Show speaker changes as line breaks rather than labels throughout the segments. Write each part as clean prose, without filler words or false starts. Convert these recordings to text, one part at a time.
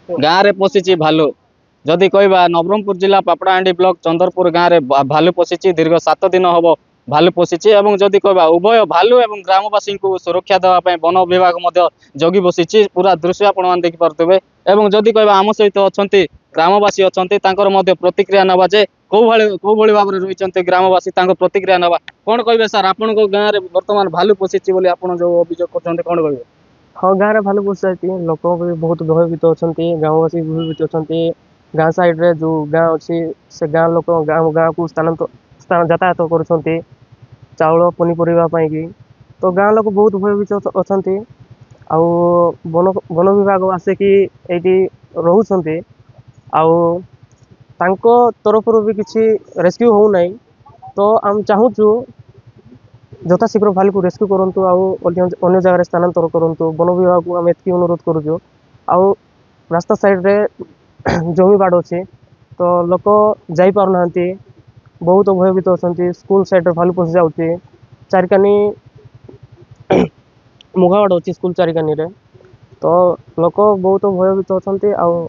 गाँव में पशिची भालू जदि कहवा नवरंगपुर जिला पापड़ाहांडी ब्लॉक चंद्रपुर गाँव में भालू पशिची दीर्घ 7 दिन हम भालू पशिची एवं जदि कहवा उभय भालू एवं ग्रामवासी को सुरक्षा देवाई वन विभाग जगी बसी पूरा दृश्य आपण देखी पारे एवं जदि कहवा आम सहित अच्छा ग्रामवासी अच्छा प्रतिक्रिया नवा जे कौ भाव में रही ग्रामवासी प्रतिक्रिया नवा कौन कहे सर आपण गाँव में बर्तमान भालू पशिची आप जो अभियोग कर कौन कहे
हाँ गाँव में भालू पशि लोक भी बहुत भयभीत अच्छा ग्रामवासी भयभीत अच्छा गाँ साइड रे जो गाँ अच्छी से गाँ लोक गाँ को स्थान यातायात कर चाउल पनीपरिया की तो गाँ लोक बहुत भयभीत अच्छा आउ वन विभाग आसिक ये रोच तरफ भी किसी रेस्क्यू हो ना तो आम चाहूँ यथा शीघ्र भालू को रेस्क्यू करूँ अन्य जगह स्थानांतर करूँ वन विभाग को आम एति अनुरोध करूँ आउ रास्ता साइड रे जमी बाड़ अच्छे तो लोक जापार ना बहुत भयभीत अच्छा स्कूल साइड भालू पशि जाऊँगी चारिकानी मुगाड़ अच्छी स्कूल चारिकानी रे तो लोक बहुत भयभीत अच्छा आउ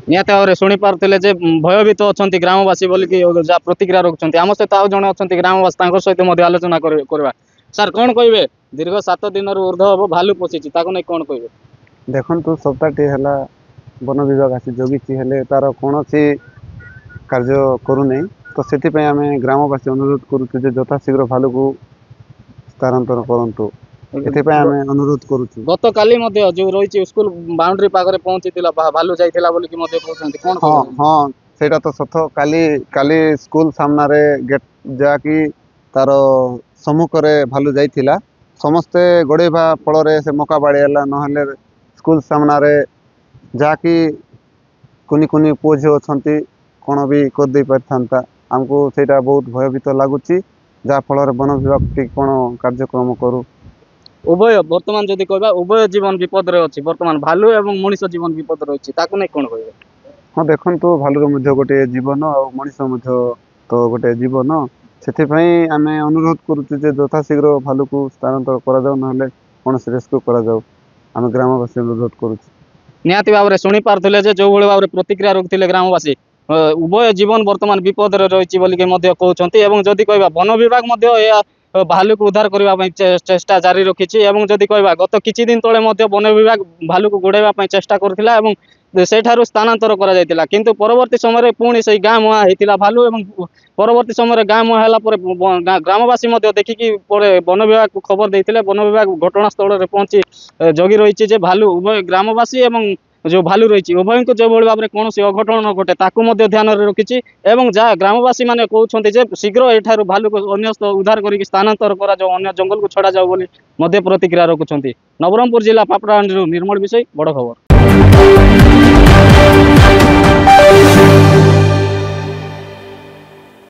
निहत भाव में शुणी पारे भयभीत अच्छा ग्रामवासी बोलिकी जहाँ प्रतिक्रिया रखुच्च आम सहित आउ जड़े अच्छा ग्रामवासी सहित आलोचना करवा सर कौन कहे दीर्घ 7 दिन ऊर्ध हम भालू पशिची नहीं कौन कहे
देखु सप्ताहटी है वन विभाग आसी जगी हेले तार कौन कार्य करूना तो से आम ग्रामवासी अनुरोध करुचु यथाशीघ्र भालू को स्थानांतर करूँ आम अनुरोध करुचु
गत काली जो रही स्कूल बाउंड्री पाखे पहुंची भालू जाइला कौन
हाँ हाँ सेटा तो सत काली काली स्कूल सामने गेट जाकि तार सम्मुख में भालू जाइला समस्ते गोड़ेवा फल से मका बाड़ीला ना स्कूल सामने जाकि कुनी कुनी पुओ झी अच्छा कौन भी करदे पारिथा आमको सेटा बहुत भयभीत लगुच जहाँफल वन विभाग टी कौन कार्यक्रम करूँ
उभय बर्तमान जदि कहबा उभय जीवन विपद रे अछि बर्तमान भालू एवं मनुष्य जीवन विपद रे अछि ताको नै कोन कहबे
हाँ देखु भालू गोटे जीवन और मनुष्य तो गोटे जीवन से आम अनुरोध करुचु यथाशीघ्र भालू को स्थानांतर करा ना कौन रेस्क्यू करा आम ग्रामवासी अनुरोध करुचु
निहाती भाव में शुणी पारे जो भाव में प्रतिक्रिया रखुते ग्रामवासी उभय जीवन बर्तमान विपद रही कहते जदि कहवा वन विभाग भालू को उद्धार करने चेष्टा जारी रखी जदि कहवा गत किछि दिन तले वन विभाग भालू को गोड़ाई चेष्टा करथिला सेठारु स्थानांतर करा किंतु परवर्ती समय पुणी से गाँ मुहां होता भालू एवं परवर्ती समय गाँ मुहां है ग्रामवासी देखिकी वन विभाग को खबर देते वन विभाग घटनास्थल में पहुंची जगी रही भालू उभय ग्रामवासी एवं जो भालू रही उभय को जो भाव में कौन अघटन न घटे ताकू ध्यान रखी जहाँ ग्रामवासी मैंने कहते शीघ्र एठार भालू को अन्य उद्धार करके स्थानांतर करा अन्य जंगल को छड़ा जाओ प्रतिक्रिया रखुच्च नवरंगपुर जिला पापड़ाहांडी निर्मल विषय बड़ खबर।